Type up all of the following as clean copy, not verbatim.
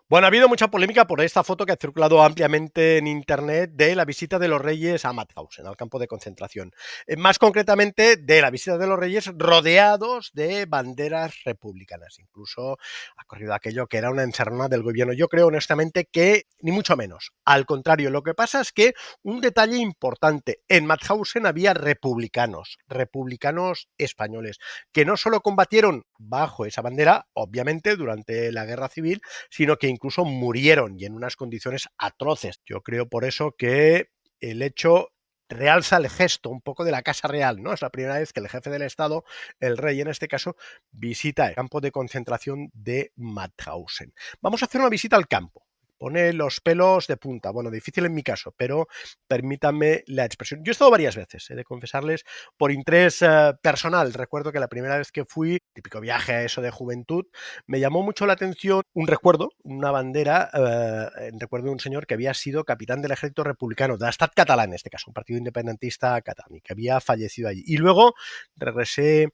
Bueno, ha habido mucha polémica por esta foto que ha circulado ampliamente en internet de la visita de los reyes a Mauthausen, al campo de concentración. Más concretamente, de la visita de los reyes rodeados de banderas republicanas. Incluso ha corrido aquello que era una encerrona del gobierno. Yo creo honestamente que ni mucho menos. Al contrario, lo que pasa es que un detalle importante, en Mauthausen había republicanos, republicanos españoles, que no solo combatieron bajo esa bandera, obviamente durante la guerra civil, sino que incluso murieron y en unas condiciones atroces. Yo creo por eso que el hecho realza el gesto un poco de la Casa Real, ¿no? Es la primera vez que el jefe del Estado, el rey en este caso, visita el campo de concentración de Mauthausen. Vamos a hacer una visita al campo. Pone los pelos de punta. Bueno, difícil en mi caso, pero permítanme la expresión. Yo he estado varias veces, he de confesarles, por interés personal. Recuerdo que la primera vez que fui, típico viaje a eso de juventud, me llamó mucho la atención un recuerdo, una bandera, recuerdo de un señor que había sido capitán del ejército republicano, de la Estat Català en este caso, un partido independentista catalán, y que había fallecido allí. Y luego regresé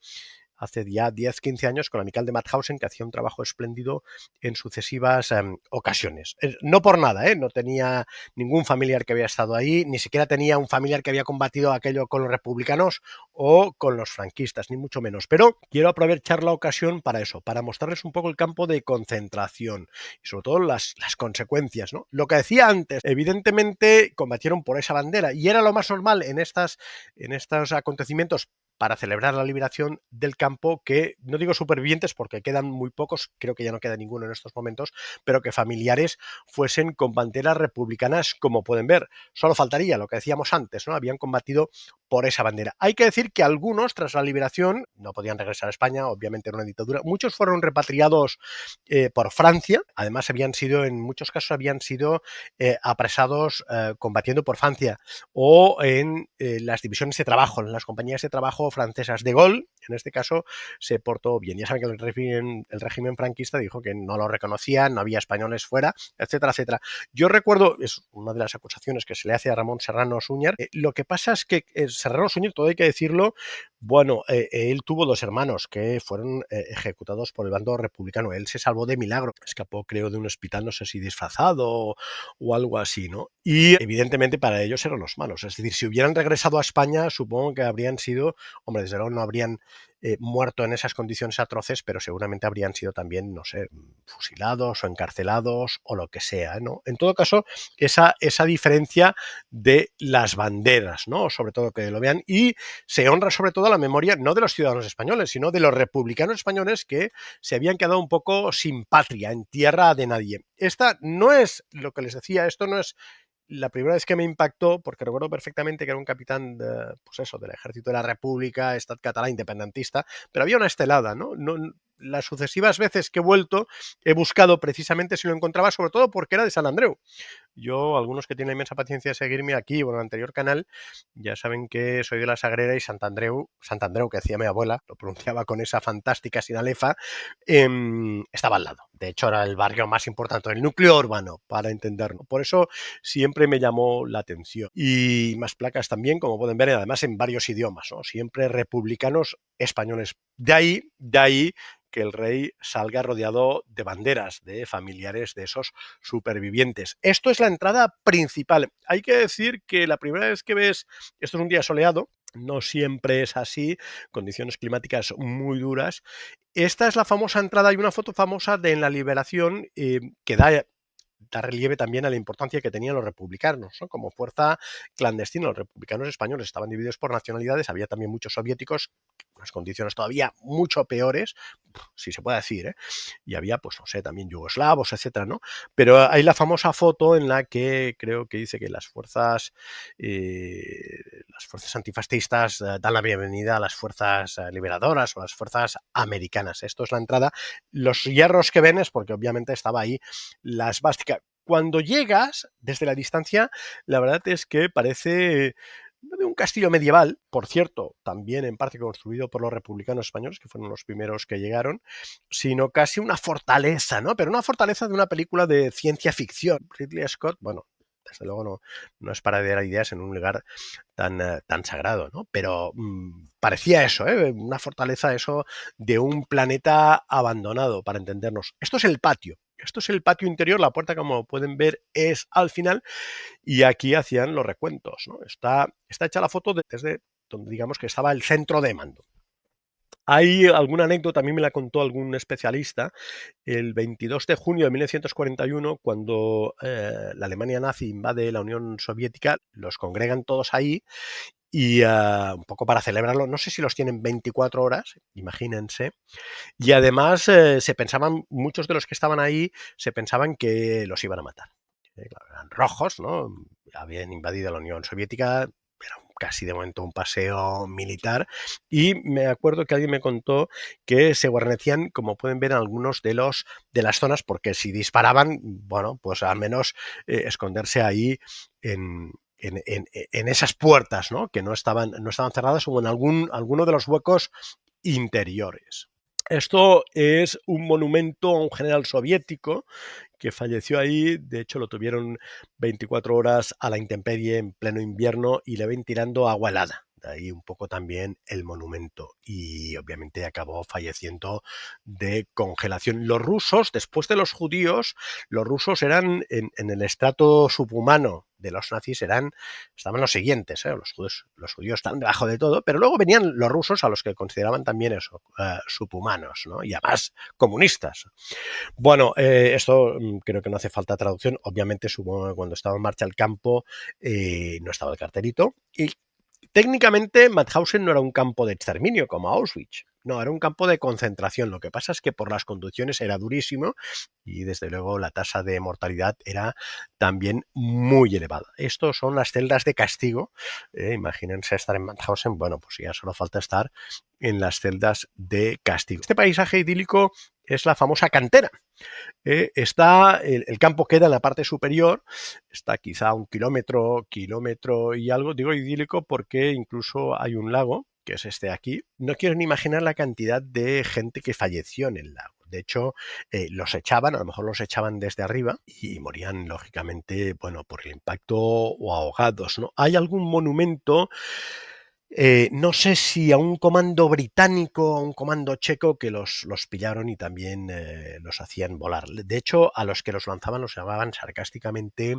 hace ya 10, 15 años con Amical de Mauthausen, que hacía un trabajo espléndido en sucesivas ocasiones. No por nada, no tenía ningún familiar que había estado ahí, ni siquiera tenía un familiar que había combatido aquello con los republicanos o con los franquistas, ni mucho menos. Pero quiero aprovechar la ocasión para eso, para mostrarles un poco el campo de concentración y sobre todo las consecuencias, ¿no? Lo que decía antes, evidentemente combatieron por esa bandera y era lo más normal en estos acontecimientos para celebrar la liberación del campo, que no digo supervivientes porque quedan muy pocos, creo que ya no queda ninguno en estos momentos, pero que familiares fuesen con banderas republicanas, como pueden ver. Solo faltaría lo que decíamos antes, ¿no? Habían combatido por esa bandera. Hay que decir que algunos, tras la liberación, no podían regresar a España, obviamente era una dictadura, muchos fueron repatriados por Francia, además habían sido, en muchos casos habían sido apresados combatiendo por Francia o en las divisiones de trabajo, en las compañías de trabajo francesas. De Gaulle, en este caso, se portó bien. Ya saben que el régimen franquista dijo que no lo reconocían, no había españoles fuera, etcétera, etcétera. Yo recuerdo, es una de las acusaciones que se le hace a Ramón Serrano Suñer, lo que pasa es que Serrano Suñer, todo hay que decirlo, bueno, él tuvo dos hermanos que fueron ejecutados por el bando republicano. Él se salvó de milagro, escapó creo de un hospital, no sé si disfrazado o algo así, ¿no? Y evidentemente para ellos eran los malos. Es decir, si hubieran regresado a España, supongo que habrían sido, hombre, desde luego no habrían muerto en esas condiciones atroces, pero seguramente habrían sido también, no sé, fusilados o encarcelados o lo que sea, ¿no? En todo caso, esa diferencia de las banderas, ¿no? Sobre todo que lo vean, y se honra sobre todo la memoria no de los ciudadanos españoles, sino de los republicanos españoles que se habían quedado un poco sin patria, en tierra de nadie. Esta no es lo que les decía, esto no es la primera vez que me impactó, porque recuerdo perfectamente que era un capitán pues eso, del ejército de la República, Estat Català, independentista, pero había una estelada, ¿no? Las sucesivas veces que he vuelto he buscado precisamente si lo encontraba, sobre todo porque era de San Andreu. Yo, algunos que tienen inmensa paciencia de seguirme aquí o en el anterior canal, ya saben que soy de la Sagrera y Sant Andreu, que decía mi abuela, lo pronunciaba con esa fantástica sinalefa, estaba al lado. De hecho, era el barrio más importante, el núcleo urbano, para entenderlo. Por eso siempre me llamó la atención. Y más placas también, como pueden ver, además en varios idiomas, ¿no? Siempre republicanos españoles. De ahí que el rey salga rodeado de banderas, de familiares de esos supervivientes. Esto es la entrada principal. Hay que decir que la primera vez que ves, esto es un día soleado, no siempre es así, condiciones climáticas muy duras. Esta es la famosa entrada, hay una foto famosa de en la liberación que da relieve también a la importancia que tenían los republicanos, ¿no? Como fuerza clandestina. Los republicanos españoles estaban divididos por nacionalidades, había también muchos soviéticos, unas condiciones todavía mucho peores, si se puede decir, ¿eh? Y había, pues no sé, también yugoslavos, etcétera, ¿no? Pero hay la famosa foto en la que creo que dice que las fuerzas antifascistas dan la bienvenida a las fuerzas liberadoras o a las fuerzas americanas. Esto es la entrada. Los hierros que ven es porque obviamente estaba ahí la esvástica. Cuando llegas desde la distancia, la verdad es que parece no de un castillo medieval, por cierto, también en parte construido por los republicanos españoles, que fueron los primeros que llegaron, sino casi una fortaleza, ¿no? Pero una fortaleza de una película de ciencia ficción. Ridley Scott, bueno, desde luego no es para dar ideas en un lugar tan sagrado, ¿no? Pero parecía eso, ¿eh? Una fortaleza, eso, de un planeta abandonado, para entendernos. Esto es el patio. Esto es el patio interior, la puerta, como pueden ver, es al final, y aquí hacían los recuentos, ¿no? Está hecha la foto desde donde digamos que estaba el centro de mando. Hay alguna anécdota, a mí me la contó algún especialista, el 22 de junio de 1941, cuando la Alemania nazi invade la Unión Soviética, los congregan todos ahí y un poco para celebrarlo, no sé si los tienen 24 horas, imagínense, y además se pensaban, muchos de los que estaban ahí, se pensaban que los iban a matar. Claro, eran rojos, ¿no? Habían invadido la Unión Soviética, era casi de momento un paseo militar, y me acuerdo que alguien me contó que se guarnecían, como pueden ver, en algunos de las zonas, porque si disparaban, bueno, pues al menos esconderse ahí en esas puertas, ¿no? Que no estaban cerradas, o en alguno de los huecos interiores. Esto es un monumento a un general soviético que falleció ahí. De hecho, lo tuvieron 24 horas a la intemperie en pleno invierno y le ven tirando agua helada. De ahí un poco también el monumento. Y obviamente acabó falleciendo de congelación. Los rusos, después de los judíos, los rusos eran en el estrato subhumano de los nazis, estaban los siguientes, ¿eh? Los judíos están debajo de todo, pero luego venían los rusos, a los que consideraban también eso, subhumanos, ¿no? Y además comunistas. Bueno, esto creo que no hace falta traducción. Obviamente, supongo que cuando estaba en marcha el campo no estaba el carterito. Y técnicamente, Mauthausen no era un campo de exterminio como Auschwitz. No, era un campo de concentración. Lo que pasa es que por las condiciones era durísimo y desde luego la tasa de mortalidad era también muy elevada. Estos son las celdas de castigo. Imagínense estar en Mauthausen. Bueno, pues ya solo falta estar en las celdas de castigo. Este paisaje idílico es la famosa cantera. El campo queda en la parte superior, está quizá a un kilómetro y algo. Digo idílico porque incluso hay un lago, que es este de aquí. No quiero ni imaginar la cantidad de gente que falleció en el lago. De hecho, los echaban, a lo mejor los echaban desde arriba y morían, lógicamente, bueno, por el impacto o ahogados, ¿no? Hay algún monumento, no sé si a un comando británico o a un comando checo, que los pillaron y también los hacían volar. De hecho, a los que los lanzaban los llamaban sarcásticamente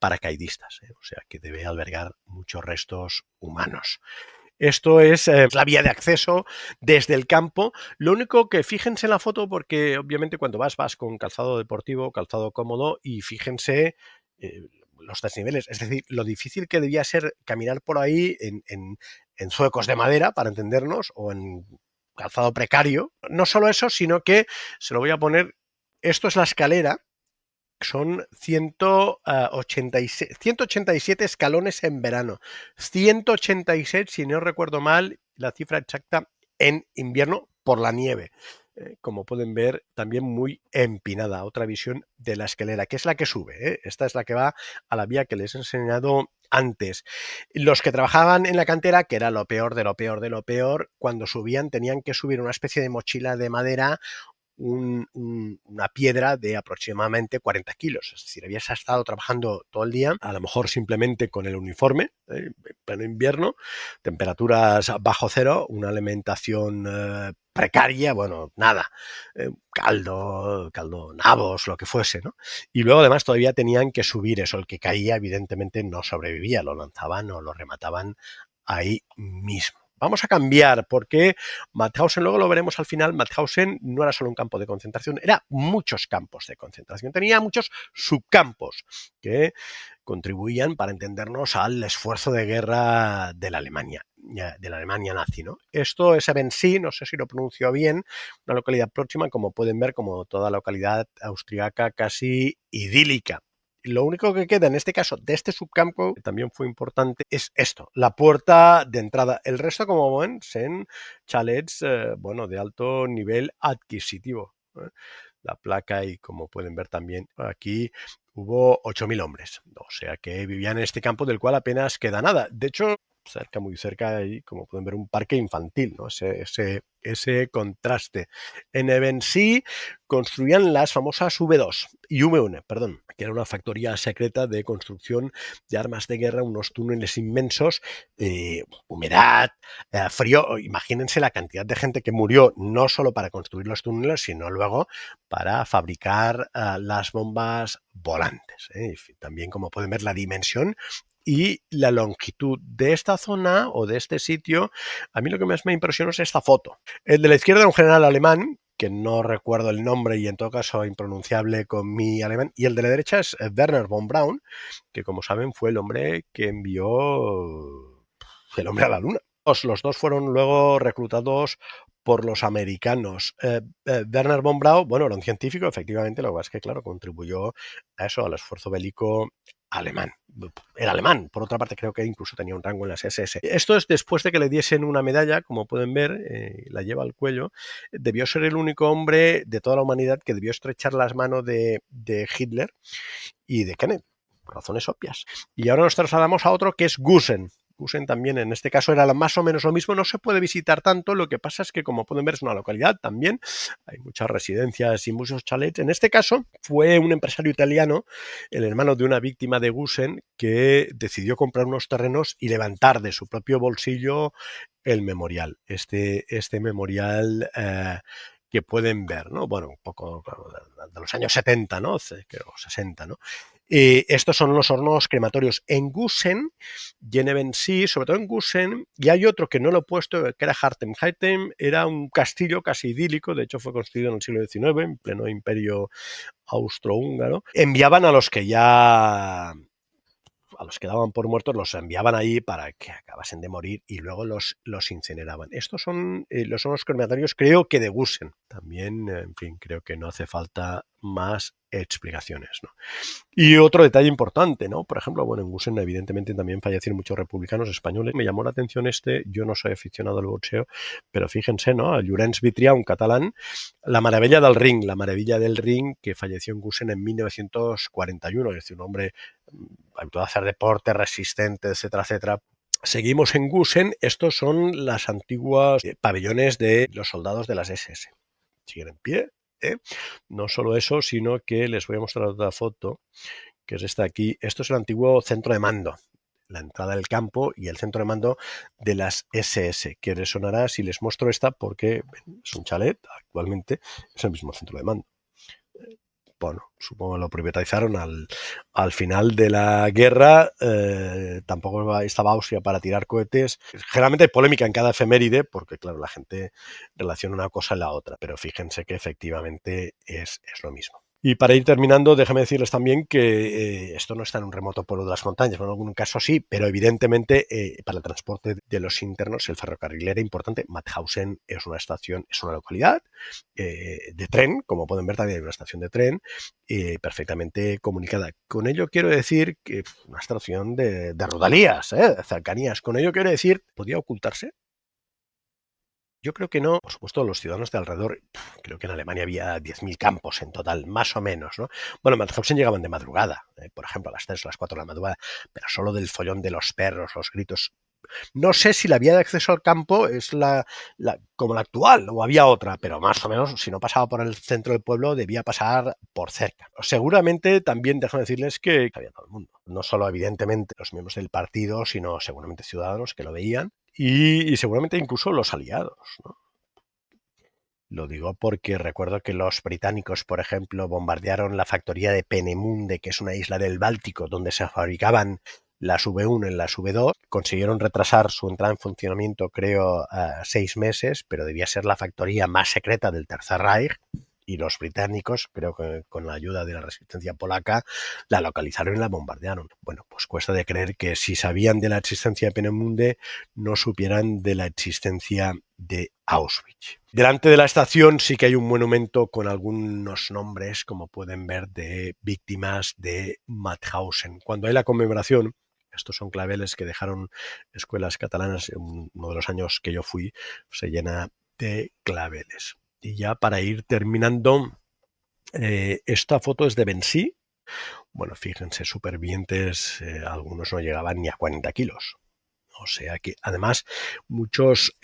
paracaidistas, ¿eh? O sea que debe albergar muchos restos humanos. Esto es la vía de acceso desde el campo. Lo único que fíjense en la foto, porque obviamente cuando vas con calzado deportivo, calzado cómodo, y fíjense los desniveles. Es decir, lo difícil que debía ser caminar por ahí en zuecos de madera, para entendernos, o en calzado precario. No solo eso, sino que se lo voy a poner. Esto es la escalera. Son 187 escalones en verano, 186, si no recuerdo mal, la cifra exacta, en invierno por la nieve. Como pueden ver, también muy empinada. Otra visión de la escalera, que es la que sube, ¿eh? Esta es la que va a la vía que les he enseñado antes. Los que trabajaban en la cantera, que era lo peor de lo peor de lo peor, cuando subían tenían que subir una especie de mochila de madera, una piedra de aproximadamente 40 kilos. Es decir, habías estado trabajando todo el día, a lo mejor simplemente con el uniforme, en pleno invierno, temperaturas bajo cero, una alimentación precaria, bueno, nada, caldo, nabos, lo que fuese, ¿no? Y luego además todavía tenían que subir eso. El que caía evidentemente no sobrevivía, lo lanzaban o lo remataban ahí mismo. Vamos a cambiar, porque Mauthausen, luego lo veremos al final, Mauthausen no era solo un campo de concentración, era muchos campos de concentración, tenía muchos subcampos que contribuían, para entendernos, al esfuerzo de guerra de la Alemania nazi, ¿no? Esto es Ebensee, no sé si lo pronuncio bien, una localidad próxima, como pueden ver, como toda localidad austriaca casi idílica. Lo único que queda en este caso de este subcampo, que también fue importante, es esto, la puerta de entrada. El resto, como ven, son chalets, bueno, de alto nivel adquisitivo, ¿eh? La placa, y como pueden ver también aquí, hubo 8.000 hombres, o sea que vivían en este campo del cual apenas queda nada. De hecho, cerca, muy cerca, hay, como pueden ver, un parque infantil, ¿no? Ese contraste. En Evencí construían las famosas V2 y V1, perdón, que era una factoría secreta de construcción de armas de guerra, unos túneles inmensos, humedad, frío. Imagínense la cantidad de gente que murió no solo para construir los túneles, sino luego para fabricar las bombas volantes. Y también, como pueden ver, la dimensión y la longitud de esta zona o de este sitio. A mí lo que más me impresionó es esta foto. El de la izquierda, un general alemán, que no recuerdo el nombre y en todo caso impronunciable con mi alemán, y el de la derecha es Werner von Braun, que como saben fue el hombre que envió el hombre a la luna. Los dos fueron luego reclutados por los americanos. Werner von Braun, bueno, era un científico, efectivamente, lo que pasa es que, claro, contribuyó a eso, al esfuerzo bélico alemán. Era alemán, por otra parte creo que incluso tenía un rango en las SS. Esto es después de que le diesen una medalla, como pueden ver, la lleva al cuello. Debió ser el único hombre de toda la humanidad que debió estrechar las manos de Hitler y de Kennedy, por razones obvias. Y ahora nos trasladamos a otro que es Gusen. Gusen también, en este caso, era más o menos lo mismo. No se puede visitar tanto, lo que pasa es que, como pueden ver, es una localidad también. Hay muchas residencias y muchos chalets. En este caso, fue un empresario italiano, el hermano de una víctima de Gusen, que decidió comprar unos terrenos y levantar de su propio bolsillo el memorial. Este memorial que pueden ver, ¿no? Bueno, un poco de los años 70, ¿no? Creo, 60, ¿no? Estos son los hornos crematorios en Gusen y en Evencí, sobre todo en Gusen, y hay otro que no lo he puesto, que era Hartem. Hartem era un castillo casi idílico, de hecho fue construido en el siglo XIX, en pleno imperio austrohúngaro. Enviaban a los que daban por muertos, los enviaban ahí para que acabasen de morir y luego los incineraban. Estos son los hornos crematorios, creo que de Gusen. También, en fin, creo que no hace falta más explicaciones, ¿no? Y otro detalle importante, ¿no? Por ejemplo, bueno, en Gusen evidentemente también fallecieron muchos republicanos españoles. Me llamó la atención yo no soy aficionado al boxeo, pero fíjense, ¿no? A Llorenç Vitrià, un catalán, la maravilla del ring, que falleció en Gusen en 1941, es decir, un hombre habituado a hacer deporte, resistente, etcétera, etcétera. Seguimos en Gusen, estos son las antiguas pabellones de los soldados de las SS. Siguen en pie, ¿eh? No solo eso, sino que les voy a mostrar otra foto, que es esta aquí. Esto es el antiguo centro de mando, la entrada del campo y el centro de mando de las SS, que les sonará si les muestro esta porque es un chalet, actualmente es el mismo centro de mando. Bueno, supongo que lo privatizaron al final de la guerra. Tampoco estaba Austria para tirar cohetes. Generalmente hay polémica en cada efeméride porque, claro, la gente relaciona una cosa en la otra, pero fíjense que efectivamente es lo mismo. Y para ir terminando, déjame decirles también que esto no está en un remoto pueblo de las montañas, en algún caso sí, pero evidentemente para el transporte de los internos el ferrocarril era importante. Mauthausen es una estación, es una localidad de tren, como pueden ver también hay una estación de tren perfectamente comunicada. Con ello quiero decir que una estación de rodalías, de cercanías. Con ello quiero decir, ¿podía ocultarse? Yo creo que no. Por supuesto, los ciudadanos de alrededor, creo que en Alemania había 10.000 campos en total, más o menos, ¿no? Bueno, en Mauthausen llegaban de madrugada, por ejemplo, a las 3 o las 4 de la madrugada, pero solo del follón de los perros, los gritos. No sé si la vía de acceso al campo es como la actual o había otra, pero más o menos, si no pasaba por el centro del pueblo, debía pasar por cerca. Seguramente también, déjame decirles que había todo el mundo. No solo, evidentemente, los miembros del partido, sino seguramente ciudadanos que lo veían y seguramente incluso los aliados, ¿no? Lo digo porque recuerdo que los británicos, por ejemplo, bombardearon la factoría de Peenemünde, que es una isla del Báltico, donde se fabricaban las V1 y las V2. Consiguieron retrasar su entrada en funcionamiento, creo, 6 meses, pero debía ser la factoría más secreta del Tercer Reich. Y los británicos, creo que con la ayuda de la resistencia polaca, la localizaron y la bombardearon. Bueno, pues cuesta de creer que si sabían de la existencia de Peenemünde, no supieran de la existencia de Auschwitz. Delante de la estación sí que hay un monumento con algunos nombres, como pueden ver, de víctimas de Mauthausen. Cuando hay la conmemoración, estos son claveles que dejaron escuelas catalanas, en uno de los años que yo fui, se llena de claveles. Y ya para ir terminando, esta foto es de Vencí. Bueno, fíjense, supervivientes, algunos no llegaban ni a 40 kilos. O sea que, además, muchos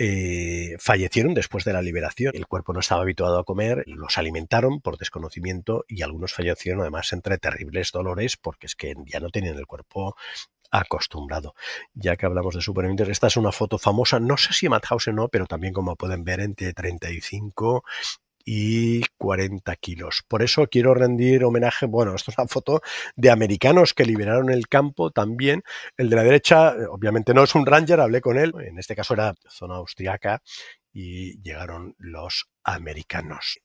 fallecieron después de la liberación. El cuerpo no estaba habituado a comer, los alimentaron por desconocimiento y algunos fallecieron, además, entre terribles dolores, porque es que ya no tenían el cuerpo acostumbrado. Ya que hablamos de supervivientes, esta es una foto famosa, no sé si Mauthausen o no, pero también, como pueden ver, entre 35 y 40 kilos. Por eso quiero rendir homenaje, bueno, esto es una foto de americanos que liberaron el campo también. El de la derecha, obviamente no es un ranger, hablé con él, en este caso era zona austriaca, y llegaron los americanos.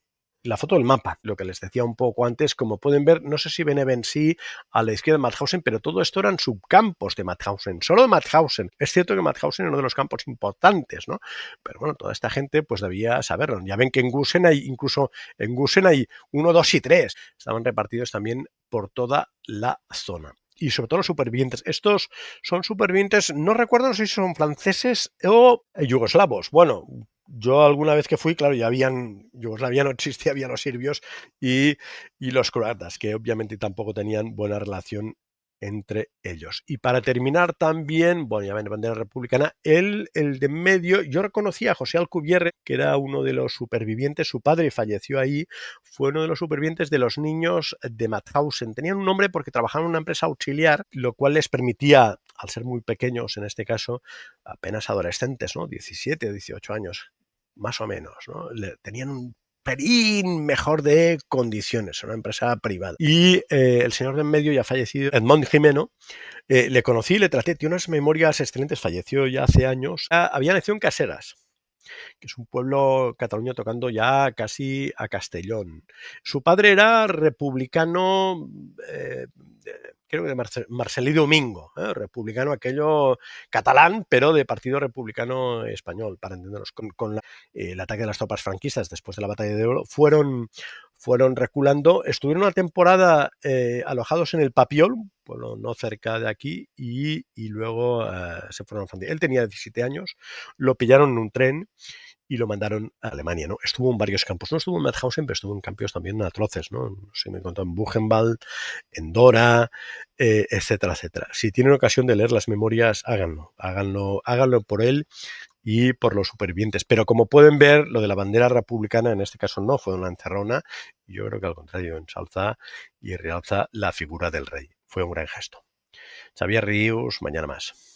La foto del mapa, lo que les decía un poco antes, como pueden ver, no sé si Benevent a la izquierda de Mauthausen, pero todo esto eran subcampos de Mauthausen, solo de Mauthausen. Es cierto que Mauthausen era uno de los campos importantes, ¿no? Pero bueno, toda esta gente pues debía saberlo. Ya ven que en Gusen hay, incluso en Gusen hay 1, 2 y 3. Estaban repartidos también por toda la zona. Y sobre todo los supervivientes. Estos son supervivientes, no recuerdo si son franceses o yugoslavos. Bueno, yo alguna vez que fui, claro, ya habían, Yugoslavia no existía, había los serbios y los croatas, que obviamente tampoco tenían buena relación entre ellos. Y para terminar también, bueno, ya ven, bandera republicana, el de en medio, yo reconocí a José Alcubierre, que era uno de los supervivientes, su padre falleció ahí, fue uno de los supervivientes de los niños de Mauthausen. Tenían un nombre porque trabajaban en una empresa auxiliar, lo cual les permitía, al ser muy pequeños en este caso, apenas adolescentes, ¿no? 17 o 18 años, más o menos, ¿no? Tenían un pelín mejor de condiciones, una empresa privada. Y el señor de en medio, ya fallecido, Edmond Jimeno, le conocí, le traté, tiene unas memorias excelentes, falleció ya hace años. Había nacido en Caseras, que es un pueblo cataluño tocando ya casi a Castellón. Su padre era republicano, creo que de Marcelí Domingo, republicano aquello catalán, pero de Partido Republicano Español, para entendernos, con el ataque de las tropas franquistas después de la batalla de Ebro, fueron reculando, estuvieron una temporada alojados en el Papiol, pueblo no cerca de aquí, y luego se fueron a Francia. Él tenía 17 años, lo pillaron en un tren y lo mandaron a Alemania, ¿no? Estuvo en varios campos, no estuvo en Mauthausen, pero estuvo en campos también atroces, ¿no? No sé, me contó en Buchenwald, en Dora, etcétera, etcétera. Si tienen ocasión de leer las memorias, háganlo por él y por los supervivientes. Pero como pueden ver, lo de la bandera republicana en este caso no fue una encerrona, yo creo que al contrario, ensalza y realza la figura del rey. Fue un gran gesto. Xavier Rius, mañana más.